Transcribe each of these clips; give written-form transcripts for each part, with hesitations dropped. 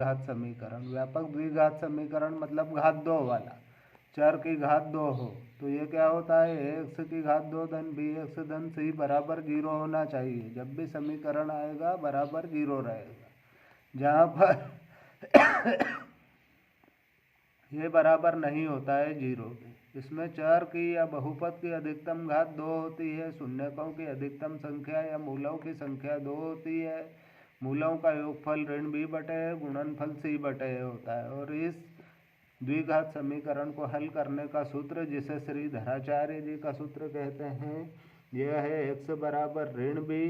घात समीकरण। व्यापक द्विघात समीकरण मतलब घात 2 वाला, चर की घात 2 हो तो ये क्या होता है, एक्स की घात 2 धन बी एक्स धन सी बराबर 0 होना चाहिए। जब भी समीकरण आएगा बराबर 0 रहेगा। जहाँ पर ये बराबर नहीं होता है 0 के, इसमें चर की या बहुपद की अधिकतम घात 2 होती है, शून्यकों की अधिकतम संख्या या मूलों की संख्या 2 होती है, मूलों का योगफल ऋण बी बटे गुणनफल सी बटे होता है। और इस द्विघात समीकरण को हल करने का सूत्र, जिसे श्री धराचार्य जी का सूत्र कहते हैं, यह है एक्स बराबर ऋण बी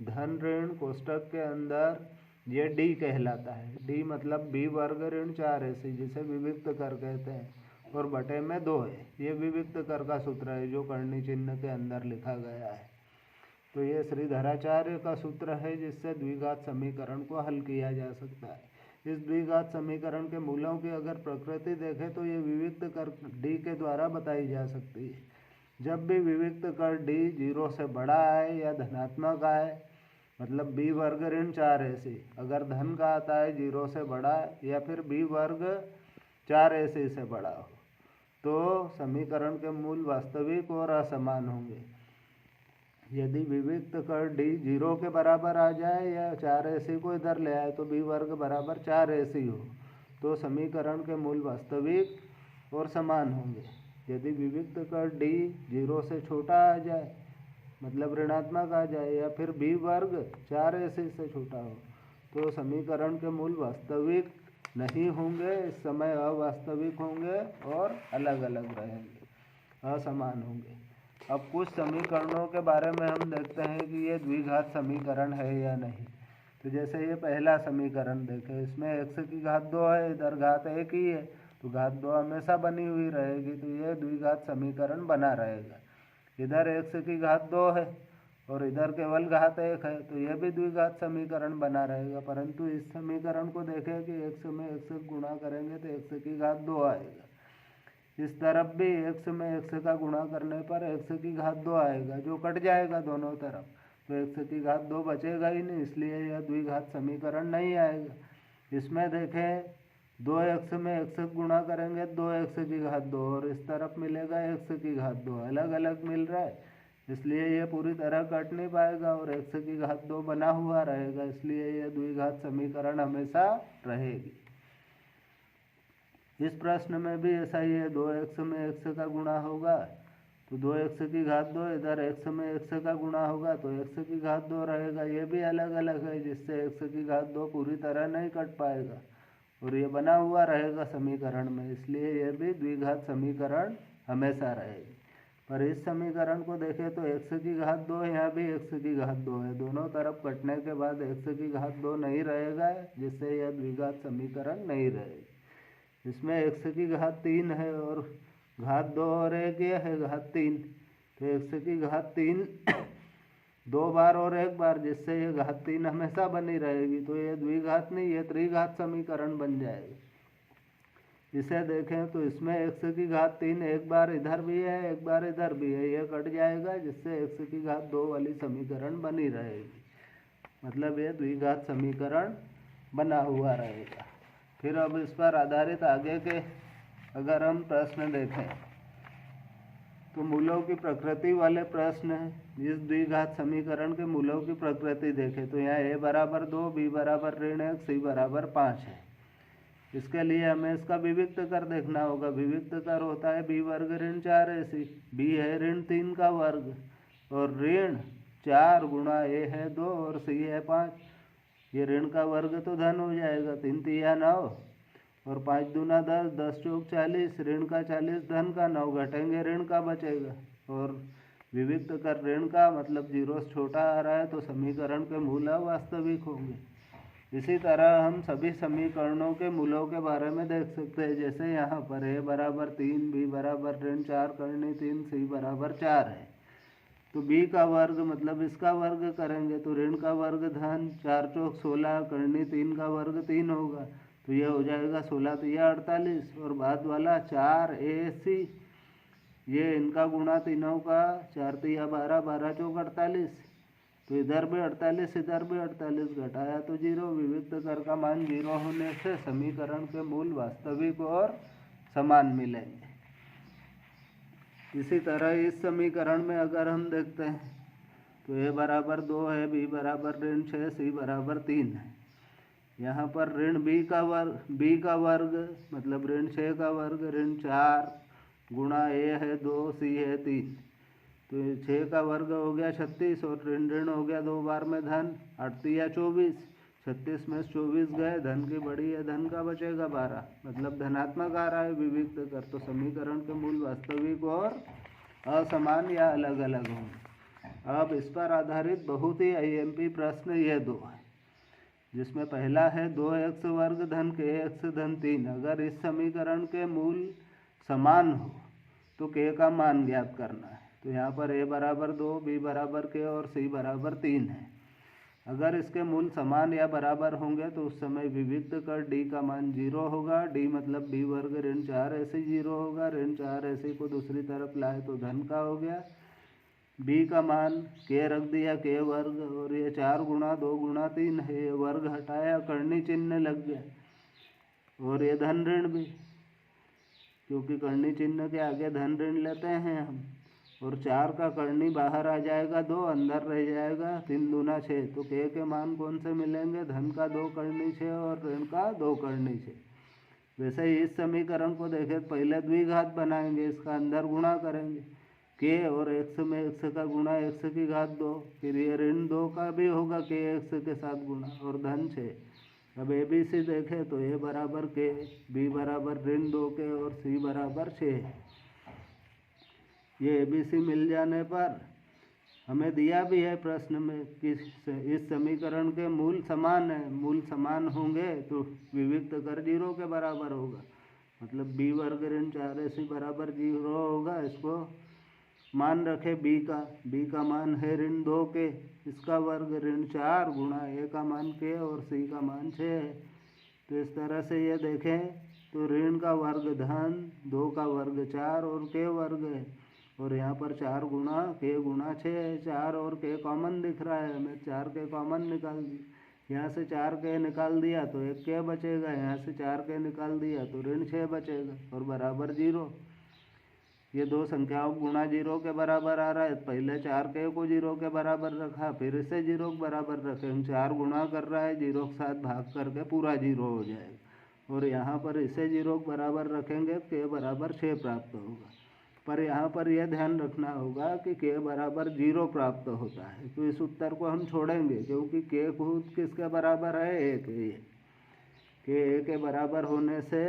धन ऋण कोष्टक के अंदर ये डी कहलाता है। डी मतलब बी वर्ग ऋण 4ac, जिसे विविक्त कर कहते हैं, और बटे में 2 है। ये विविक्त कर का सूत्र है जो करनी चिन्ह के अंदर लिखा गया है। तो ये श्री धराचार्य का सूत्र है जिससे द्विघात समीकरण को हल किया जा सकता है। इस द्विघात समीकरण के मूलों की अगर प्रकृति देखें तो ये विविक्त कर डी के द्वारा बताई जा सकती है। जब भी विविक्त कर डी 0 से बड़ा आए या धनात्मक आए, मतलब बी वर्ग ऋण 4ac, अगर धन का आता है 0 से बड़ा या फिर बी वर्ग 4ac से बड़ा हो, तो समीकरण के मूल वास्तविक और असमान होंगे। यदि विविक्त कर डी 0 के बराबर आ जाए या 4ac को इधर ले आए तो बी वर्ग बराबर 4ac हो, तो समीकरण के मूल वास्तविक और समान होंगे। यदि विविक्त कर डी 0 से छोटा आ जाए, मतलब ऋणात्मक आ जाए, या फिर बी वर्ग 4ac से छोटा हो, तो समीकरण के मूल वास्तविक नहीं होंगे, इस समय अवास्तविक होंगे और अलग अलग रहेंगे, असमान होंगे। अब कुछ समीकरणों के बारे में हम देखते हैं कि ये द्विघात समीकरण है या नहीं। तो जैसे ये पहला समीकरण देखें, इसमें एक्स की घात 2 है, इधर घात 1 ही है, तो घात 2 हमेशा बनी हुई रहेगी, तो ये द्विघात समीकरण बना रहेगा। इधर एक्स की घात 2 है और इधर केवल घात 1 है, तो यह भी द्विघात समीकरण बना रहेगा। परंतु इस समीकरण को देखें कि एक्स में एक्स गुणा करेंगे तो एक्स की घात 2 आएगा। इस तरफ भी एक्स में एक्स का गुणा करने पर एक्स की घात 2 आएगा, जो कट जाएगा दोनों तरफ, तो एक्स की घात 2 बचेगा ही नहीं, इसलिए यह द्विघात समीकरण नहीं आएगा। इसमें देखें 2x में x गुणा करेंगे 2x की घात 2, और इस तरफ मिलेगा x की घात 2, अलग अलग मिल रहा है, इसलिए यह पूरी तरह कट नहीं पाएगा और x की घात 2 बना हुआ रहेगा, इसलिए यह द्विघात समीकरण हमेशा रहेगी। इस प्रश्न में भी ऐसा ही है, 2x में x का गुणा होगा तो 2x की घात 2, इधर x में x का गुणा होगा तो x की घात 2 रहेगा। ये भी अलग अलग है, जिससे x की घात 2 पूरी तरह नहीं कट पाएगा और ये बना हुआ रहेगा समीकरण में, इसलिए यह भी द्विघात समीकरण हमेशा रहेगी। पर इस समीकरण को देखें तो x की घात 2, यहाँ भी x की घात 2 है, दोनों तरफ कटने के बाद x की घात 2 नहीं रहेगा, जिससे यह द्विघात समीकरण नहीं रहेगी। इसमें x की घात 3 है और घात 2 और एक ये है घात 3, तो x की घात 3 2 बार और एक बार, जिससे ये घात 3 हमेशा बनी रहेगी, तो ये द्विघात नहीं, ये त्रिघात समीकरण बन जाएगी। इसे देखें तो इसमें x की घात 3 एक बार इधर भी है एक बार इधर भी है, ये कट जाएगा, जिससे x की घात 2 वाली समीकरण बनी रहेगी, मतलब ये द्विघात समीकरण बना हुआ रहेगा। फिर अब इस पर आधारित आगे के अगर हम प्रश्न देखें तो मूलों की प्रकृति वाले प्रश्न हैं। इस द्विघात समीकरण के मूलों की प्रकृति देखें तो यहाँ a बराबर 2, b बराबर ऋण 1, c बराबर 5 है। इसके लिए हमें इसका विविक्त कर देखना होगा। विविक्त कर होता है b वर्ग ऋण 4ac, b है ऋण 3 का वर्ग और ऋण 4 गुणा a है 2 और c है 5। ये ऋण का वर्ग तो धन हो जाएगा, 3 तिया 9 और 5 दूना 10, 10 चौक 40, ऋण का 40 धन का 9 घटेंगे ऋण का बचेगा, और विविक्त कर ऋण का मतलब 0 से छोटा आ रहा है, तो समीकरण के मूल वास्तविक होंगे। इसी तरह हम सभी समीकरणों के मूलों के बारे में देख सकते हैं। जैसे यहाँ पर a बराबर 3, b बराबर ऋण 4 करनी 3, c बराबर 4 है, तो b का वर्ग मतलब इसका वर्ग करेंगे तो ऋण का वर्ग धन 4 चौक 16 करनी 3 का वर्ग 3 होगा, तो यह हो जाएगा 16 तिया 48, और बाद वाला 4ac, ये इनका गुणा तीनों का 4 तिया 12, 12 चौक 48, तो इधर भी 48 इधर भी 48 घटाया तो 0। विविक्त कर का मान 0 होने से समीकरण के मूल वास्तविक और समान मिलेंगे। इसी तरह इस समीकरण में अगर हम देखते हैं तो a बराबर 2 है, b बराबर ऋण 6, c बराबर 3 है। यहाँ पर ऋण b का वर्ग मतलब ऋण 6 का वर्ग ऋण 4 गुणा a है 2, c है 3, तो 6 का वर्ग हो गया 36 और ऋण ऋण हो गया 2 बार में धन, 8 या 24, 36 में 24 गए, धन की बड़ी है, धन का बचेगा 12, मतलब धनात्मक आ रहा है विविक्त कर। तो समीकरण के मूल वास्तविक और असमान या अलग अलग होंगे। अब इस पर आधारित बहुत ही IMP प्रश्न ये दो है, जिसमें पहला है 2x वर्ग धन kx धन 3। अगर इस समीकरण के मूल समान हो तो k का मान ज्ञात करना है। तो यहाँ पर a बराबर 2, b बराबर k और c बराबर 3 है। अगर इसके मूल समान या बराबर होंगे तो उस समय विविक्त कर d का मान 0 होगा। d मतलब b वर्ग ऋण 4 ऐसे 0 होगा। ऋण 4 ऐसे को दूसरी तरफ लाए तो धन का हो गया। b का मान k रख दिया k वर्ग, और ये 4 गुणा 2 गुणा 3 है, ये वर्ग हटाया कर्णी चिन्ह लग गया, और ये धन ऋण भी, क्योंकि कर्णी चिन्ह के आगे धन ऋण लेते हैं हम। और 4 का कर्णी बाहर आ जाएगा 2, अंदर रह जाएगा 3 दूना 6। तो k के मान कौन से मिलेंगे? धन का 2 कर्णी 6 और ऋण का 2 कर्णी 6। वैसे ही इस समीकरण को देखें, पहले द्विघात बनाएंगे, इसका अंदर गुणा करेंगे k और x में x का गुणा x की घात 2, फिर ये ऋण 2 का भी होगा k x के साथ गुणा, और धन 6। अब ABC देखें तो a बराबर k, b बराबर ऋण 2k और c बराबर 6। ये ABC मिल जाने पर हमें दिया भी है प्रश्न में कि इस समीकरण के मूल समान है। मूल समान होंगे तो विविक्त कर 0 के बराबर होगा, मतलब b वर्ग ऋण 4 ऐसी बराबर 0 होगा। इसको मान रखे b का मान है ऋण 2 के, इसका वर्ग ऋण 4 गुणा a का मान k और c का मान 6 है। तो इस तरह से ये देखें तो ऋण का वर्ग धन, 2 का वर्ग 4 और k वर्ग है, और यहाँ पर 4 गुणा k गुणा 6 है। 4 और k कॉमन दिख रहा है हमें, 4 k कॉमन निकाल दिया। यहाँ से 4 k निकाल दिया तो 1 k बचेगा, यहाँ से 4 k निकाल दिया तो ऋण 6 बचेगा और बराबर 0। ये दो संख्याओं गुणा 0 के बराबर आ रहा है। पहले 4 k को 0 के बराबर रखा, फिर इसे 0 के बराबर रखे। हम 4 गुणा कर रहा है, 0 के साथ भाग करके पूरा 0 हो जाएगा, और यहाँ पर इसे 0 के बराबर रखेंगे k बराबर 6 प्राप्त होगा। पर यहाँ पर यह ध्यान रखना होगा कि k बराबर 0 प्राप्त होता है, तो इस उत्तर को हम छोड़ेंगे, क्योंकि k खुद किसके बराबर है? 1 है। k 1 के बराबर होने से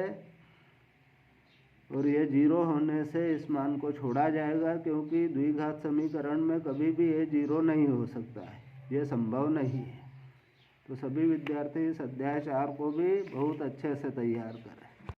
और ये 0 होने से इस मान को छोड़ा जाएगा, क्योंकि द्विघात समीकरण में कभी भी ये 0 नहीं हो सकता है, ये संभव नहीं है। तो सभी विद्यार्थी इस अध्याय 4 को भी बहुत अच्छे से तैयार करें।